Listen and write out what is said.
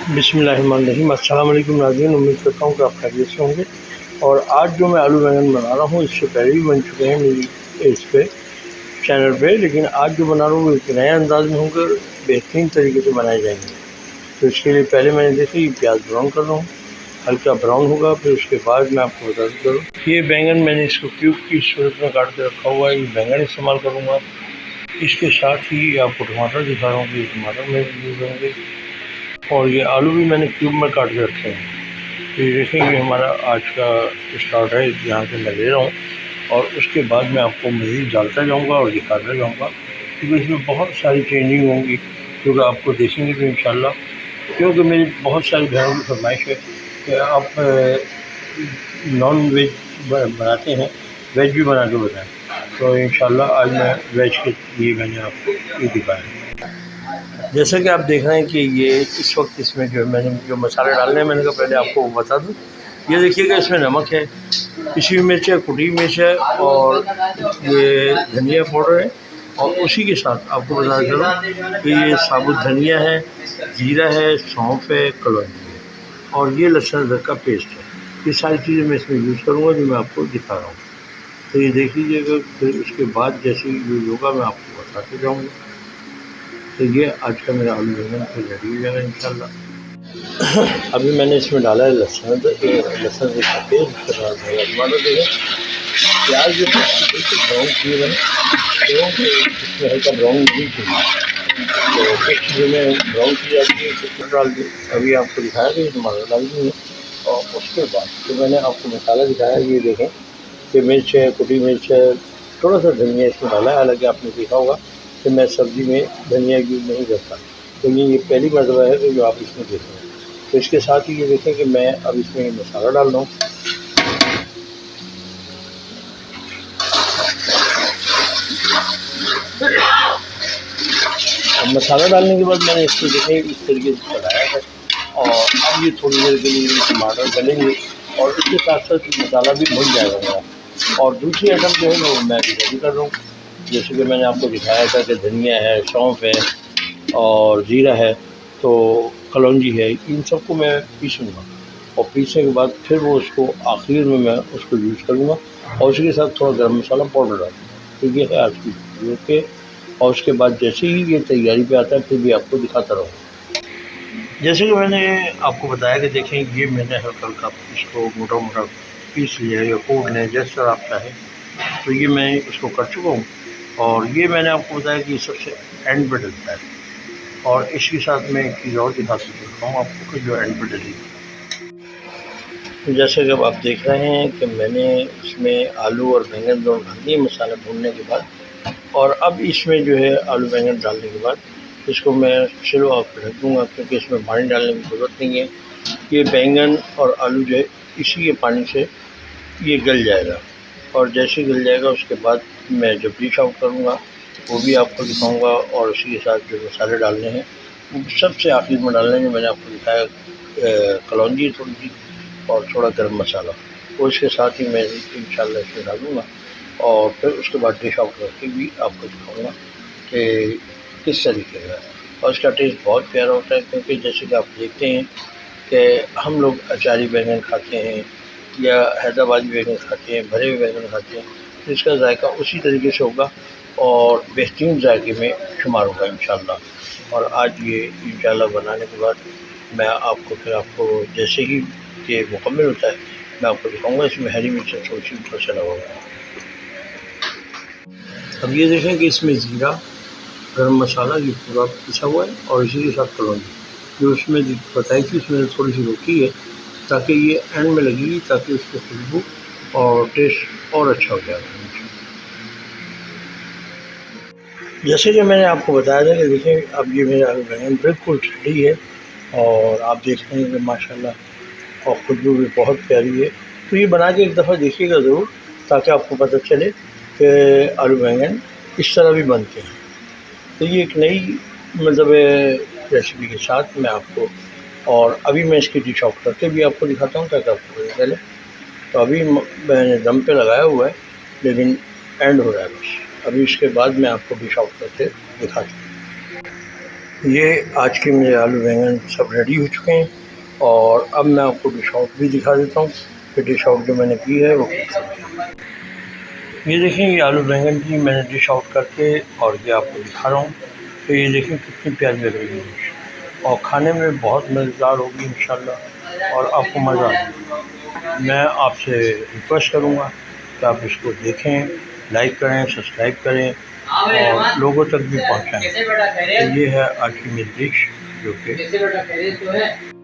बिस्मिल्लाहिर्रहमानिर्रहीम। अस्सलाम वालेकुम नाज़रीन, उम्मीद करता हूँ कि आप खैरियत से होंगे। और आज जो मैं आलू बैंगन बना रहा हूँ, इससे पहले भी बन चुके हैं मेरी इस पे चैनल पे, लेकिन आज जो बना रहा हूँ वो एक नए अंदाज़ में होंगे, बेहतरीन तरीके से बनाए जाएंगे। तो इसके लिए पहले मैंने देखिए ये प्याज ब्राउन कर रहा हूँ, हल्का ब्राउन होगा, फिर उसके बाद मैं आपको बता दूँ ये बैंगन मैंने इसको क्यूब की सूरत में काट के रखा हुआ है। ये बैंगन इस्तेमाल करूँगा। इसके साथ ही आपको टमाटर दिखा रहा हूँ कि टमाटर मेरे यूज़ होंगे, और ये आलू भी मैंने क्यूब में काट के रखे हैं। तो ये देखेंगे हमारा आज का स्टार्ट है, यहाँ से मैं ले रहा हूँ। और उसके बाद मैं आपको मज़ीद डालता जाऊँगा और दिखाता जाऊँगा, क्योंकि इसमें बहुत सारी चेंजिंग होंगी, क्योंकि आपको देखेंगे तो इंशाल्लाह। क्योंकि मेरी बहुत सारी बहनों की फरमाइश है कि आप नॉन वेज बनाते हैं, वेज भी बना के बताएँ। तो इंशाल्लाह आज मैं वेज के लिए मैंने आपको ये दिखाया। जैसा कि आप देख रहे हैं कि ये इस वक्त इसमें जो मैंने जो मसाले डालने हैं, मैंने कहा पहले आपको बता दूं। ये देखिएगा, इसमें नमक है, पिसी मिर्च है, कुटी मिर्च है, और ये धनिया पाउडर है। और उसी के साथ आपको बता चलूँ कि ये साबुत धनिया है, जीरा है, सौंफ है, कलौंजी है, और ये लहसुन अदरक का पेस्ट है। ये सारी चीज़ें मैं इसमें यूज़ करूँगा जो मैं आपको दिखा रहा हूँ। तो ये देख लीजिएगा, फिर उसके बाद जैसे ही यूज़ होगा मैं आपको बताते जाऊँगा। तो ये आज का मेरा आलू बैंगन तो रेडी हो जाएगा इंशाल्लाह। अभी मैंने इसमें डाला है लहसुन का पेस्ट, टमाटर देगा, प्याज जो बिल्कुल ब्राउन किए मैंने, तो इसमें हल्का ब्राउन नहीं चाहिए, तो कुछ चीज़ें में ब्राउन की जाती है, कुछ डाल दी। अभी आपको दिखाया कि टमाटर डाल दिए, और उसके बाद तो मैंने आपको मसाला दिखाया, ये देखें कि मिर्च है, कुटी मिर्च है, थोड़ा सा धनिया इसमें डाला है। हालांकि आपने देखा होगा कि मैं सब्ज़ी में धनिया यूज़ नहीं करता, तो ये पहली मरतबा है कि जो आप इसमें देख रहे हैं। तो इसके साथ ही ये देखें कि मैं अब इसमें ये मसाला डाल रहा हूँ। अब मसाला डालने के बाद मैंने इसको देखें इस तरीके से चलाया है, और अब ये थोड़ी देर के लिए टमाटर गलेंगे, और इसके साथ साथ मसाला भी भुन जाएगा मेरा। और दूसरी आइटम जो है वो मैं रेडी कर रहा हूँ, जैसे कि मैंने आपको दिखाया था कि धनिया है, सौंफ है, और ज़ीरा है, तो कलौंजी है, इन सबको मैं पीसूँगा, और पीसने के बाद फिर वो उसको आखिर में मैं उसको यूज़ करूँगा, और उसी के साथ थोड़ा गरम मसाला पाउडर डालूँगा। तो ये है आज की वीडियो के। और उसके बाद जैसे ही ये तैयारी पे आता है फिर भी आपको दिखाता रहूँगा। जैसे कि मैंने आपको बताया कि देखें, ये मैंने हल्का हल्का इसको मोटा मोटा पीस लिया या कूट लें, जैसे तरह आप चाहें। तो ये मैं इसको कर चुका हूँ, और ये मैंने आपको बताया कि सबसे एंड पे डलता है। और इसके साथ मैं एक चीज़ और दिखा सकता हूँ आपको कि जो एंड पे डलेगी। तो जैसे कि अब आप देख रहे हैं कि मैंने इसमें आलू और बैंगन दोनों डाल दिए मसाला भूनने के बाद, और अब इसमें जो है आलू बैंगन डालने के बाद इसको मैं स्लो आग पे ढक दूँगा, क्योंकि इसमें पानी डालने की ज़रूरत नहीं है। ये बैंगन और आलू जो है इसी के पानी से ये गल जाएगा, और जैसे गल जाएगा उसके बाद मैं जब डिश आउट करूँगा वो भी आपको दिखाऊँगा। और उसी के साथ जो मसाले डालने हैं वो सबसे आखिर में डालने में मैंने आपको दिखाया कलौंजी थोड़ी सी, और थोड़ा गरम मसाला, और इसके साथ ही मैं इंशाल्लाह इसमें डालूँगा। और फिर उसके बाद डिश आउट करके भी आपको दिखाऊँगा कि किस तरीके का है। और इसका टेस्ट बहुत प्यारा होता है, क्योंकि जैसे कि आप देखते हैं कि हम लोग अचारी बैंगन खाते हैं या हैदराबादी बैंगन खाते हैं, भरे हुए बैंगन खाते हैं, तो इसका जायका उसी तरीके से होगा और बेहतरीन जायके में शुमार होगा इंशाल्लाह। और आज ये इंशाल्लाह बनाने के बाद मैं आपको आपको जैसे ही ये मुकम्मल होता है मैं आपको दिखाऊँगा। इसमें हरी मिर्च थोड़ी सी ऊपर से लगाऊँगा। अब ये देखें कि इसमें ज़ीरा, गरम मसाला ये पूरा पिसा हुआ है, और इसी के साथ कलौंजी जो उसमें बताई थी उसमें थोड़ी सी रोकी है, ताकि ये एंड में लगेगी, ताकि उसकी खुशबू और टेस्ट और अच्छा हो जाएगा। जैसे कि मैंने आपको बताया था कि देखिए अब ये मेरा आलू बैंगन बिल्कुल ठंडी है, और आप देख रहे हैं कि माशाल्लाह, और खुशबू भी बहुत प्यारी है। तो ये बना के एक दफ़ा देखिएगा ज़रूर, ताकि आपको पता चले कि आलू बैंगन इस तरह भी बनते हैं। तो ये एक नई मतलब रेसिपी के साथ मैं आपको, और अभी मैं इसकी डिश आउट करके भी आपको दिखाता हूँ ताकि आपको पता चले। तो अभी मैंने दम पे लगाया हुआ है, लेकिन एंड हो रहा है बस। अभी इसके बाद मैं आपको डिश आउट करके दिखाता हूँ। ये आज के मेरे आलू बैंगन सब रेडी हो चुके हैं और अब मैं आपको डिश आउट भी दिखा देता हूँ कि डिश आउट जो मैंने की है वो ये देखें। ये आलू बैंगन की मैंने डिश आउट करके और ये आपको दिखा रहा हूँ। तो ये देखें कितनी प्यारी लग रही है डिश और खाने में बहुत मज़ेदार होगी इंशाल्लाह और आपको मज़ा आएगा। मैं आपसे रिक्वेस्ट करूँगा कि आप इसको देखें, लाइक करें, सब्सक्राइब करें और लोगों तक भी पहुँचाएँ। तो ये है आज की मेरी डिश जो कि